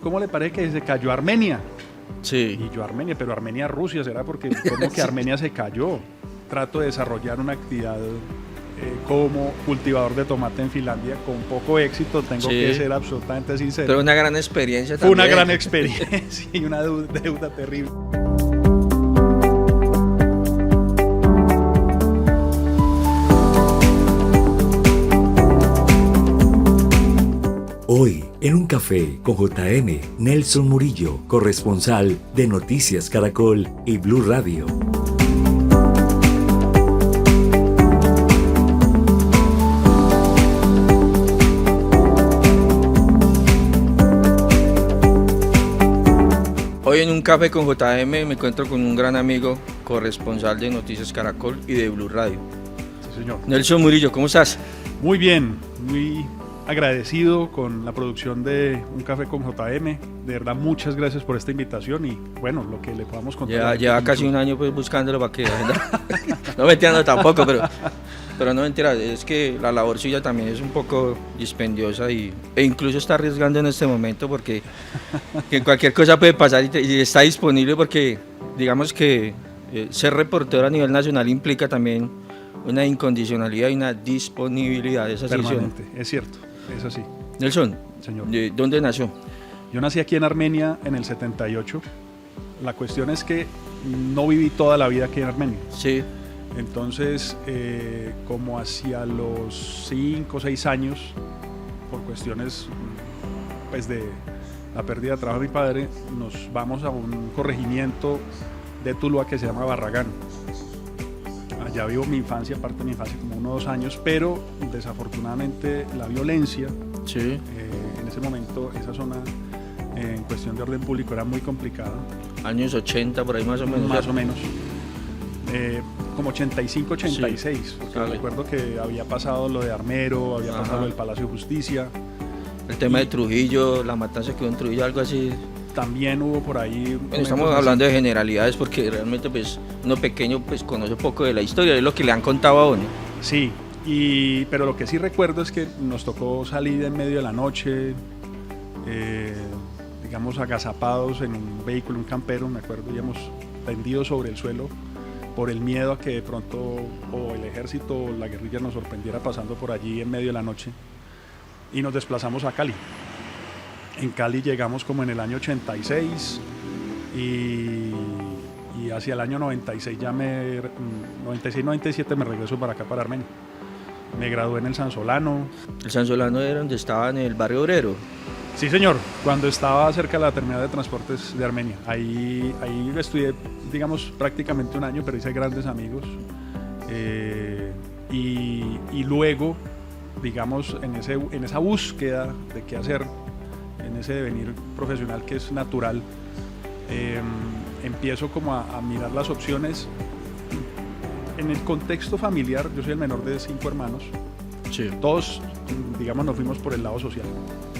¿cómo le parece que se cayó Armenia? Sí. Y yo Armenia, pero Armenia, Rusia, ¿será? Porque como que Armenia se cayó. Trato de desarrollar una actividad como cultivador de tomate en Finlandia con poco éxito, tengo que ser absolutamente sincero. Pero una gran experiencia Fue también. una gran experiencia y una deuda terrible. Hoy, en un café con JM, Nelson Murillo, corresponsal de Noticias Caracol y Blue Radio. Hoy en un café con JM me encuentro con un gran amigo, corresponsal de Noticias Caracol y de Blue Radio. Sí, señor. Nelson Murillo, ¿cómo estás? Muy bien, muy agradecido con la producción de Un Café con JM. De verdad, muchas gracias por esta invitación y bueno, lo que le podamos contar. Lleva casi un año pues buscándolo para que... No me entiendo tampoco, pero no mentira, es que la labor suya también es un poco dispendiosa e incluso está arriesgando en este momento porque que cualquier cosa puede pasar y está disponible porque digamos que ser reportero a nivel nacional implica también una incondicionalidad y una disponibilidad. ¿Es así? Permanente, es cierto, es así. Nelson, señor. ¿De dónde nació? Yo nací aquí en Armenia en el 78. La cuestión es que no viví toda la vida aquí en Armenia. Sí. Entonces, como hacia los 5 o 6 años, por cuestiones pues, de la pérdida de trabajo de mi padre, nos vamos a un corregimiento de Tuluá que se llama Barragán. Allá vivo mi infancia, parte de mi infancia, como 1 o 2 años, pero desafortunadamente la violencia, en ese momento, esa zona en cuestión de orden público era muy complicada. Años 80, por ahí más o menos. Más o menos. Como 85, 86, porque recuerdo que había pasado lo de Armero, había pasado lo del Palacio de Justicia. El tema de Trujillo, la matanza que hubo en Trujillo, algo así. También hubo por ahí... Bueno, estamos hablando de generalidades porque realmente pues uno pequeño pues conoce poco de la historia, es lo que le han contado a uno. Sí, pero lo que sí recuerdo es que nos tocó salir en medio de la noche, digamos agazapados en un vehículo, un campero, me acuerdo, íbamos tendidos sobre el suelo por el miedo a que de pronto o el ejército o la guerrilla nos sorprendiera pasando por allí en medio de la noche, y nos desplazamos a Cali. En Cali llegamos como en el año 86 y hacia el año 96 96-97 me regreso para acá, para Armenia. Me gradué en el Sansolano. ¿El Sansolano era donde estaba en el barrio obrero? Sí, señor, cuando estaba cerca de la terminal de transportes de Armenia. Ahí estudié, digamos, prácticamente 1 año, pero hice grandes amigos. Y luego, digamos, en esa búsqueda de qué hacer, en ese devenir profesional que es natural, empiezo como a mirar las opciones. En el contexto familiar, yo soy el menor de 5 hermanos. Sí. Todos, digamos, nos fuimos por el lado social.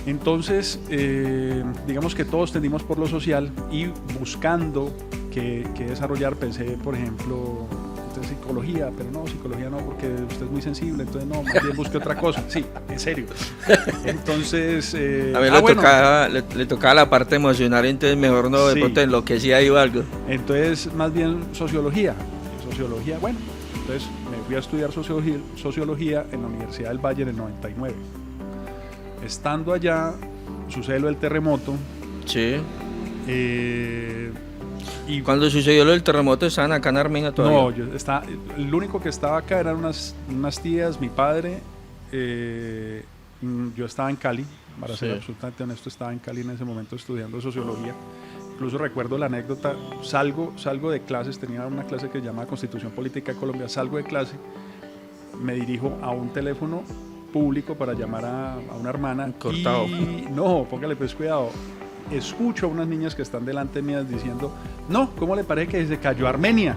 Entonces, digamos que todos tendimos por lo social y buscando qué desarrollar, pensé, por ejemplo, psicología, pero no, psicología no, porque usted es muy sensible, entonces no, más bien busque otra cosa. Sí, en serio. Entonces... a mí le tocaba la parte emocional, entonces mejor no, de pronto enloquecía o algo. Entonces, más bien sociología, bueno, entonces me fui a estudiar sociología en la Universidad del Valle en el 99. Estando allá, sucede lo del terremoto. Sí. Y cuando sucedió lo del terremoto, ¿estaban acá en Armenia todavía? No, el único que estaba acá eran unas tías, mi padre. Yo estaba en Cali, para ser absolutamente honesto, estaba en Cali en ese momento estudiando sociología. Incluso recuerdo la anécdota, salgo de clases, tenía una clase que se llama Constitución Política de Colombia, salgo de clase, me dirijo a un teléfono público para llamar a una hermana. Cortado. Y no, póngale pues cuidado, escucho a unas niñas que están delante mías diciendo, no, ¿cómo le parece que se cayó Armenia?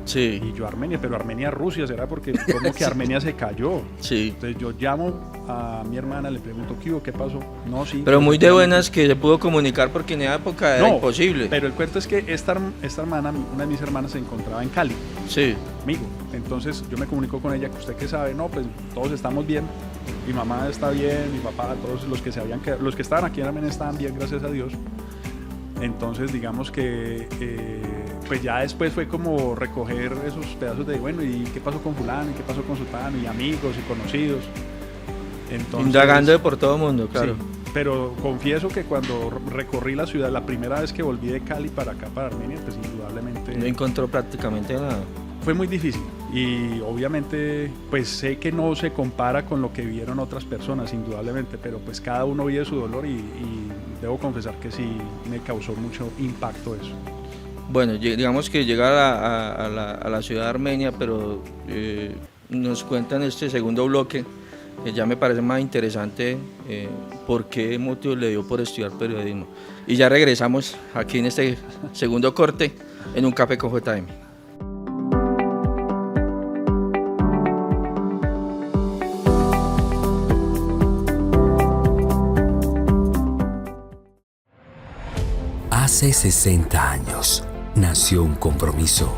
Sí. Y yo Armenia, pero Armenia, Rusia, ¿será? Porque como que Armenia se cayó. Sí. Entonces yo llamo a mi hermana, le pregunto, ¿qué pasó? No, sí. Pero muy de buenas que se pudo comunicar porque en esa época era imposible. Pero el cuento es que esta hermana, una de mis hermanas, se encontraba en Cali. Sí. Conmigo. Entonces yo me comunico con ella, ¿usted qué sabe? No, pues todos estamos bien. Mi mamá está bien, mi papá, todos los que los que estaban aquí en Armenia estaban bien, gracias a Dios. Entonces digamos que pues ya después fue como recoger esos pedazos de, bueno, ¿y qué pasó con fulano? ¿Y qué pasó con sutano? Y amigos y conocidos. Entonces, indagando por todo el mundo, claro. Sí, pero confieso que cuando recorrí la ciudad, la primera vez que volví de Cali para acá, para Armenia, pues indudablemente... No encontró prácticamente nada. Fue muy difícil y obviamente pues sé que no se compara con lo que vivieron otras personas, indudablemente, pero pues cada uno vive su dolor y debo confesar que sí me causó mucho impacto eso. Bueno, digamos que llega a la ciudad de Armenia, pero nos cuentan este segundo bloque, que ya me parece más interesante, por qué motivo le dio por estudiar periodismo. Y ya regresamos aquí en este segundo corte en Un Café con JM. Hace 60 años nació un compromiso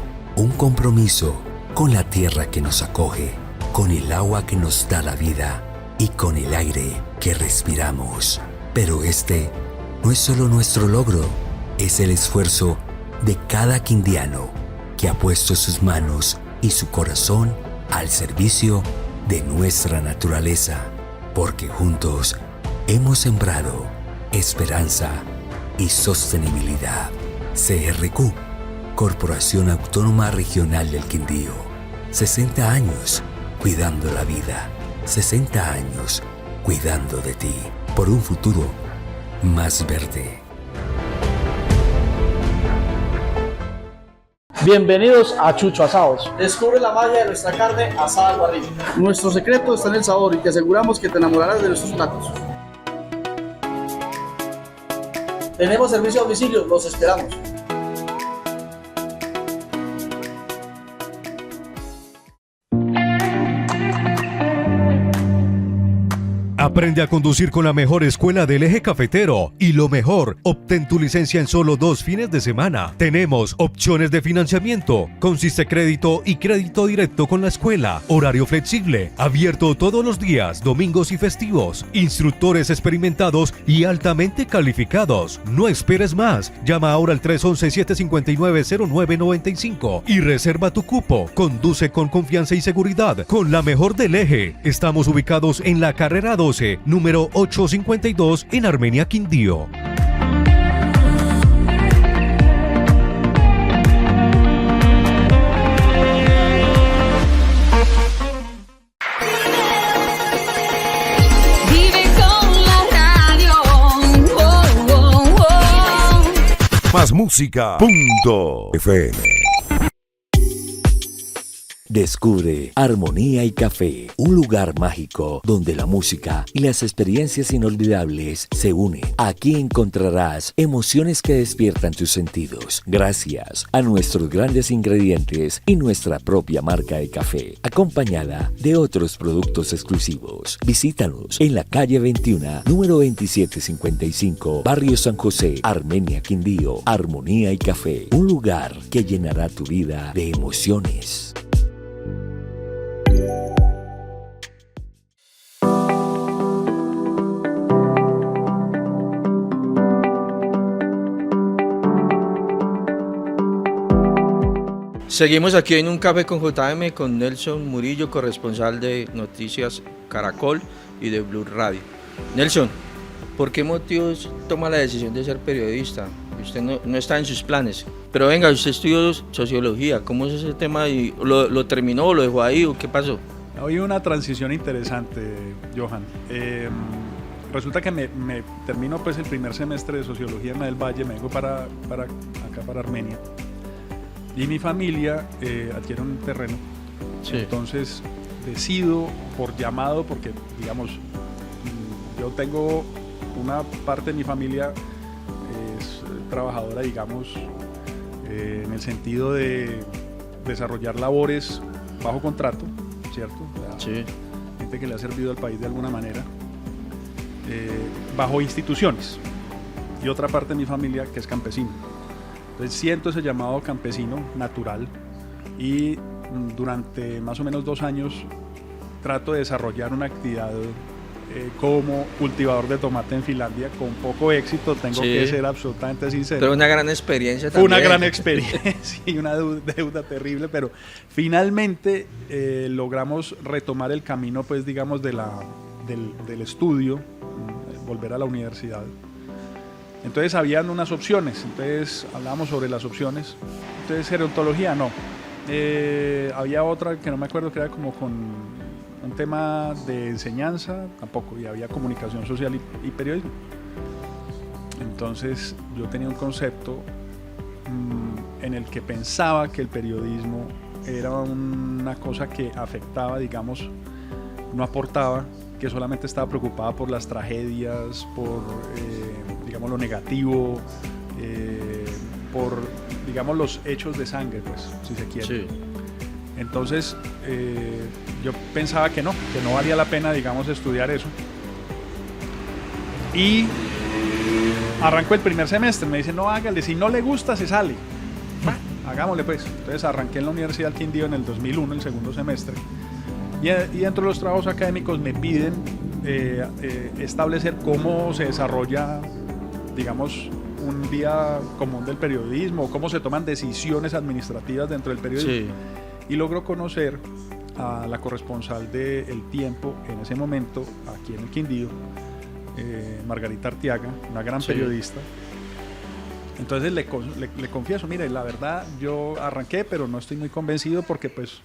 con la tierra que nos acoge, con el agua que nos da la vida y con el aire que respiramos. Pero este no es solo nuestro logro, es el esfuerzo de cada quindiano que ha puesto sus manos y su corazón al servicio de nuestra naturaleza, porque juntos hemos sembrado esperanza y sostenibilidad. CRQ, Corporación Autónoma Regional del Quindío. 60 años cuidando la vida. 60 años cuidando de ti. Por un futuro más verde. Bienvenidos a Chucho Asados. Descubre la magia de nuestra carne asada al barril. Nuestro secreto está en el sabor y te aseguramos que te enamorarás de nuestros tacos. Tenemos servicio a domicilio, los esperamos. Aprende a conducir con la mejor escuela del eje cafetero y lo mejor, obtén tu licencia en solo 2 fines de semana. Tenemos opciones de financiamiento, consiste crédito y crédito directo con la escuela, horario flexible, abierto todos los días, domingos y festivos, instructores experimentados y altamente calificados. No esperes más, llama ahora al 311-759-0995 y reserva tu cupo. Conduce con confianza y seguridad con la mejor del eje. Estamos ubicados en la carrera 12, número 852 en Armenia, Quindío. Vive con la radio. Más música. .fm. Descubre Armonía y Café, un lugar mágico donde la música y las experiencias inolvidables se unen. Aquí encontrarás emociones que despiertan tus sentidos, gracias a nuestros grandes ingredientes y nuestra propia marca de café, acompañada de otros productos exclusivos. Visítanos en la calle 21, número 2755, Barrio San José, Armenia, Quindío. Armonía y Café, un lugar que llenará tu vida de emociones. Seguimos aquí en Un Café con JM con Nelson Murillo, corresponsal de Noticias Caracol y de Blue Radio. Nelson, ¿por qué motivos toma la decisión de ser periodista? Usted no está en sus planes. Pero venga, usted estudió sociología. ¿Cómo es ese tema? ¿Lo terminó o lo dejó ahí o qué pasó? Hoy una transición interesante, Johan. Resulta que me termino pues el primer semestre de sociología en del Valle, me vengo para acá, para Armenia. Y mi familia adquiere un terreno. Sí. Entonces decido por llamado, porque digamos, yo tengo una parte de mi familia es trabajadora, digamos, en el sentido de desarrollar labores bajo contrato, ¿cierto? O sea, sí. Gente que le ha servido al país de alguna manera, bajo instituciones. Y otra parte de mi familia que es campesino. Entonces siento ese llamado campesino natural y durante más o menos 2 años trato de desarrollar una actividad como cultivador de tomate en Finlandia con poco éxito, tengo que ser absolutamente sincero. Pero una gran experiencia Fue también. una gran experiencia y una deuda terrible, pero finalmente logramos retomar el camino, pues digamos, del estudio, volver a la universidad. Entonces habían unas opciones, entonces hablábamos sobre las opciones. Entonces gerontología no. Había otra que no me acuerdo, que era como con un tema de enseñanza, tampoco, y había comunicación social y periodismo. Entonces yo tenía un concepto en el que pensaba que el periodismo era una cosa que afectaba, digamos, no aportaba, que solamente estaba preocupada por las tragedias, por, digamos, lo negativo, por, digamos, los hechos de sangre, pues, si se quiere. Sí. Entonces, yo pensaba que no valía la pena, digamos, estudiar eso. Y arrancó el primer semestre, me dicen, no, hágale, si no le gusta, se sale. Hagámosle, pues. Entonces arranqué en la Universidad del Quindío en el 2001, el segundo semestre. Y dentro de los trabajos académicos me piden establecer cómo se desarrolla, digamos, un día común del periodismo, cómo se toman decisiones administrativas dentro del periodismo. Sí. Y logro conocer a la corresponsal de El Tiempo en ese momento, aquí en el Quindío, Margarita Arteaga, una gran periodista. Entonces le confieso, mire, la verdad yo arranqué, pero no estoy muy convencido porque pues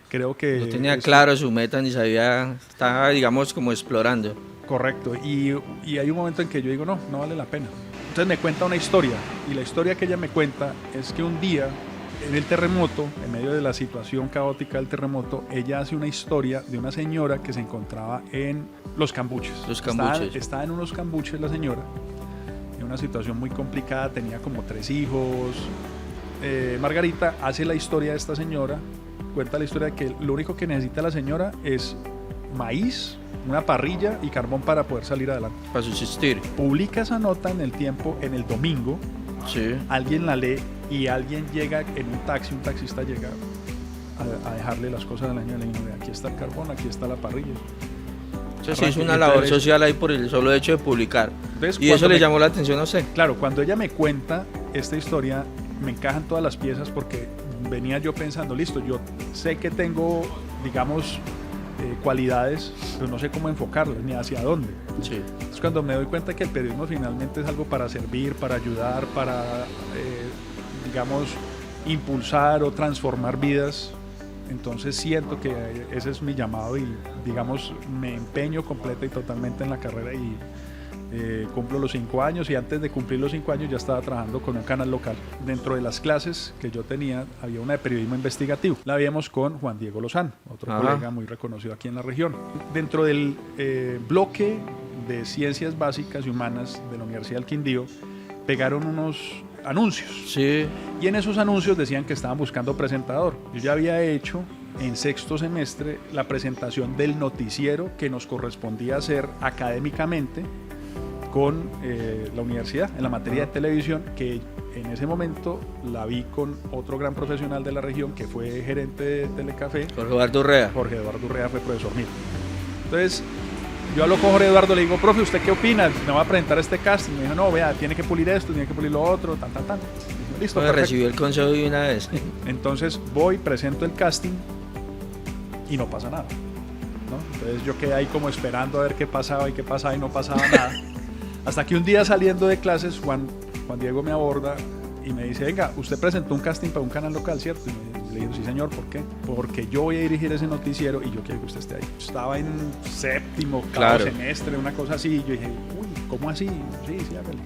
creo que... No tenía claro su meta ni sabía, estaba, digamos, como explorando. Correcto, y hay un momento en que yo digo, no vale la pena. Entonces me cuenta una historia, y la historia que ella me cuenta es que un día, en el terremoto, en medio de la situación caótica del terremoto, ella hace una historia de una señora que se encontraba en Los Cambuches. Los Cambuches. Estaba en unos cambuches la señora, en una situación muy complicada, tenía como 3 hijos. Margarita hace la historia de esta señora, cuenta la historia de que lo único que necesita la señora es maíz, una parrilla y carbón para poder salir adelante. Para subsistir. Publica esa nota en El Tiempo en el domingo, Sí. alguien la lee y alguien llega en un taxi, un taxista llega a dejarle las cosas a la señora y le dice, aquí está el carbón, aquí está la parrilla. Entonces hizo una labor social ahí por el solo hecho de publicar. Entonces, ¿Y eso le llamó la atención a usted? Claro, cuando ella me cuenta esta historia, me encajan todas las piezas porque venía yo pensando, listo, yo sé que tengo, digamos, cualidades, pero no sé cómo enfocarlas ni hacia dónde. Sí. Entonces cuando me doy cuenta que el periodismo finalmente es algo para servir, para ayudar, para, digamos, impulsar o transformar vidas, entonces siento que ese es mi llamado y, digamos, me empeño completa y totalmente en la carrera y cumplo los 5 años y antes de cumplir los 5 años ya estaba trabajando con un canal local. Dentro de las clases que yo tenía había una de periodismo investigativo. La veíamos con Juan Diego Lozano, otro colega muy reconocido aquí en la región. Dentro del bloque de ciencias básicas y humanas de la Universidad del Quindío pegaron unos anuncios. Sí. Y en esos anuncios decían que estaban buscando presentador. Yo ya había hecho en 6º semestre la presentación del noticiero que nos correspondía hacer académicamente con la universidad en la materia de televisión, que en ese momento la vi con otro gran profesional de la región que fue gerente de Telecafé, Jorge Eduardo Urrea. Jorge Eduardo Urrea fue profesor mío. Entonces yo hablo con Jorge Eduardo, le digo, profe, ¿usted qué opina? Me va a presentar este casting. Me dijo, no, vea, tiene que pulir esto, tiene que pulir lo otro, tan. Listo, Pues recibió el consejo de una vez. Entonces voy, presento el casting y no pasa nada, ¿no? Entonces yo quedé ahí como esperando a ver qué pasaba y no pasaba nada. Hasta que un día saliendo de clases, Juan Diego me aborda y me dice, venga, usted presentó un casting para un canal local, ¿cierto? Y le digo, sí señor, ¿por qué? Porque yo voy a dirigir ese noticiero y yo quiero que usted esté ahí. Estaba en 7º, Claro. semestre, una cosa así, y yo dije, uy, ¿cómo así? Sí, hágale.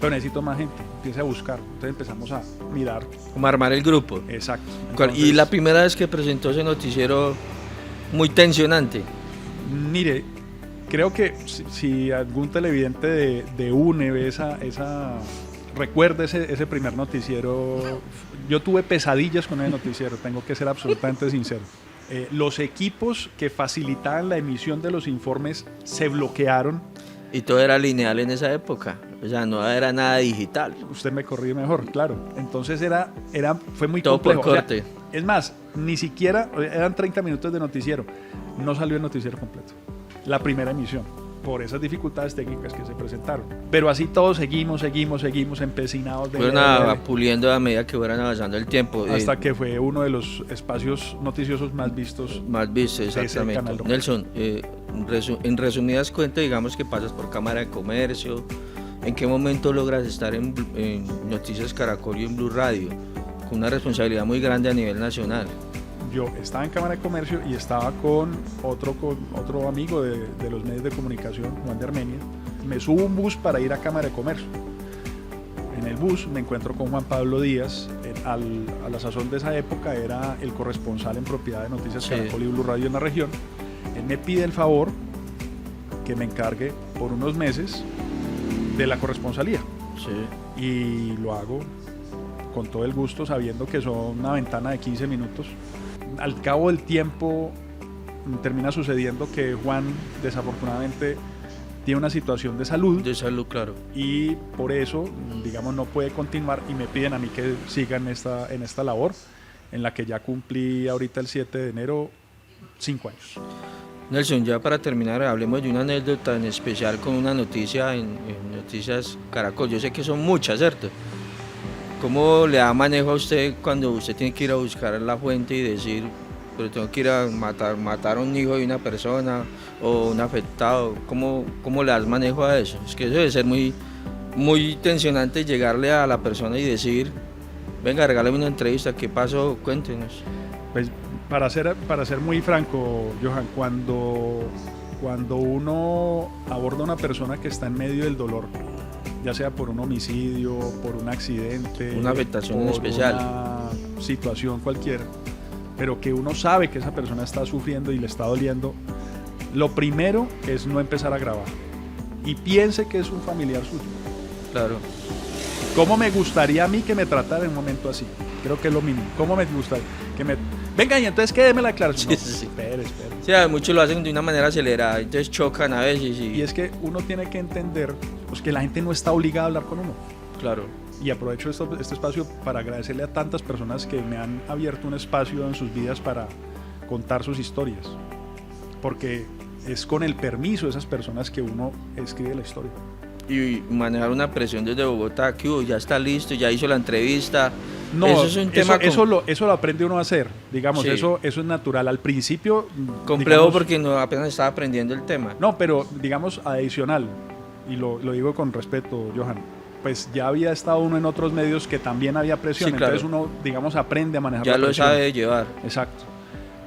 Pero necesito más gente, empiece a buscar. Entonces empezamos a mirar. Como armar el grupo. Exacto. Y la primera vez que presentó ese noticiero, muy tensionante. Mire, creo que si algún televidente de UNE ve recuerda ese primer noticiero, yo tuve pesadillas con ese noticiero, tengo que ser absolutamente sincero. Los equipos que facilitaban la emisión de los informes se bloquearon Y todo era lineal en esa época, o sea, no era nada digital. Usted me corrige mejor, claro. Entonces fue muy Todo complejo. por corte. O sea, es más, ni siquiera, eran 30 minutos de noticiero, no salió el noticiero completo, la primera emisión, por esas dificultades técnicas que se presentaron. Pero así todos seguimos empecinados de Fueron puliendo a medida que fueran avanzando el tiempo. hasta que fue uno de los espacios noticiosos más vistos. Más visto, ese exactamente. canal local. Nelson, en resumidas cuentas, digamos que pasas por Cámara de Comercio. ¿En qué momento logras estar en Noticias Caracol y en Blue Radio? Con una responsabilidad muy grande a nivel nacional. Yo estaba en Cámara de Comercio y estaba con otro amigo de los medios de comunicación, Juan de Armenia. Me subo a un bus para ir a Cámara de Comercio. En el bus me encuentro con Juan Pablo Díaz, a la sazón de esa época era el corresponsal en propiedad de Noticias Caracol y Blue Radio en la región. Él me pide el favor que me encargue por unos meses de la corresponsalía. Sí. Y lo hago con todo el gusto, sabiendo que son una ventana de 15 minutos. Al cabo del tiempo termina sucediendo que Juan desafortunadamente tiene una situación de salud. De salud, claro. Y por eso, digamos, no puede continuar y me piden a mí que siga en esta labor, en la que ya cumplí ahorita el 7 de enero 5 años. Nelson, ya para terminar, hablemos de una anécdota en especial con una noticia en Noticias Caracol. Yo sé que son muchas, ¿cierto? ¿Cómo le da manejo a usted cuando usted tiene que ir a buscar la fuente y decir, pero tengo que ir a matar a un hijo de una persona o un afectado? ¿Cómo le das manejo a eso? Es que eso debe ser muy, muy tensionante llegarle a la persona y decir, venga, regálame una entrevista, ¿qué pasó? Cuéntenos. Pues para ser muy franco, Johan, cuando uno aborda a una persona que está en medio del dolor, ya sea por un homicidio, por un accidente, una afectación por especial, una situación cualquiera, pero que uno sabe que esa persona está sufriendo y le está doliendo, lo primero es no empezar a grabar y piense que es un familiar suyo. Claro. ¿Cómo me gustaría a mí que me tratara en un momento así? Creo que es lo mínimo. ¿Cómo me gustaría que me... Venga, y entonces quédeme la declaración. Sí, sí. Espere. Sí, muchos lo hacen de una manera acelerada, entonces chocan a veces. Y es que uno tiene que entender pues, que la gente no está obligada a hablar con uno. Claro. Y aprovecho este espacio para agradecerle a tantas personas que me han abierto un espacio en sus vidas para contar sus historias. Porque es con el permiso de esas personas que uno escribe la historia. Y manejar una presión desde Bogotá, que ya está listo, ya hizo la entrevista. No, eso es un tema eso lo aprende uno a hacer, digamos, sí. eso es natural. Al principio... complejo, digamos, porque no, apenas estaba aprendiendo el tema. No, pero digamos adicional, y lo digo con respeto, Johan, pues ya había estado uno en otros medios que también había presión, sí, claro. Entonces uno, digamos, aprende a manejar ya la lo presión. sabe llevar. Exacto.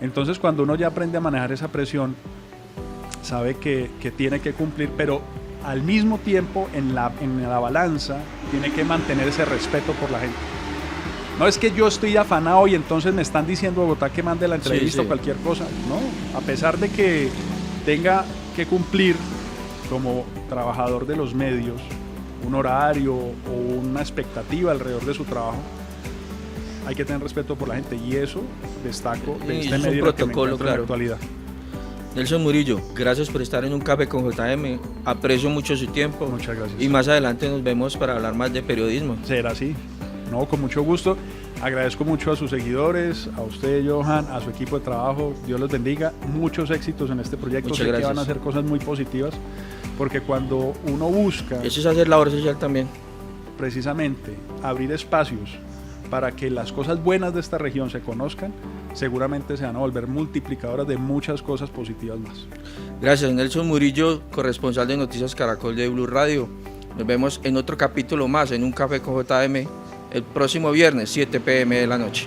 Entonces cuando uno ya aprende a manejar esa presión, sabe que tiene que cumplir, pero al mismo tiempo en la balanza tiene que mantener ese respeto por la gente. No es que yo estoy afanado y entonces me están diciendo Bogotá que mande la entrevista o cualquier cosa. No, a pesar de que tenga que cumplir como trabajador de los medios un horario o una expectativa alrededor de su trabajo, hay que tener respeto por la gente y eso destaco de este medio en el que me encuentro en la actualidad. Nelson Murillo, gracias por estar en Un Café con JM, aprecio mucho su tiempo. Muchas gracias. Y más adelante nos vemos para hablar más de periodismo. Será así. No, con mucho gusto. Agradezco mucho a sus seguidores, a usted, Johan, a su equipo de trabajo. Dios los bendiga. Muchos éxitos en este proyecto. Muchas sé gracias. que van a hacer cosas muy positivas, porque cuando uno busca... Eso es hacer labor social también. Precisamente, abrir espacios para que las cosas buenas de esta región se conozcan, seguramente se van a volver multiplicadoras de muchas cosas positivas más. Gracias, Nelson Murillo, corresponsal de Noticias Caracol de Blue Radio. Nos vemos en otro capítulo más en Un Café con JM el próximo viernes, 7 p.m. de la noche.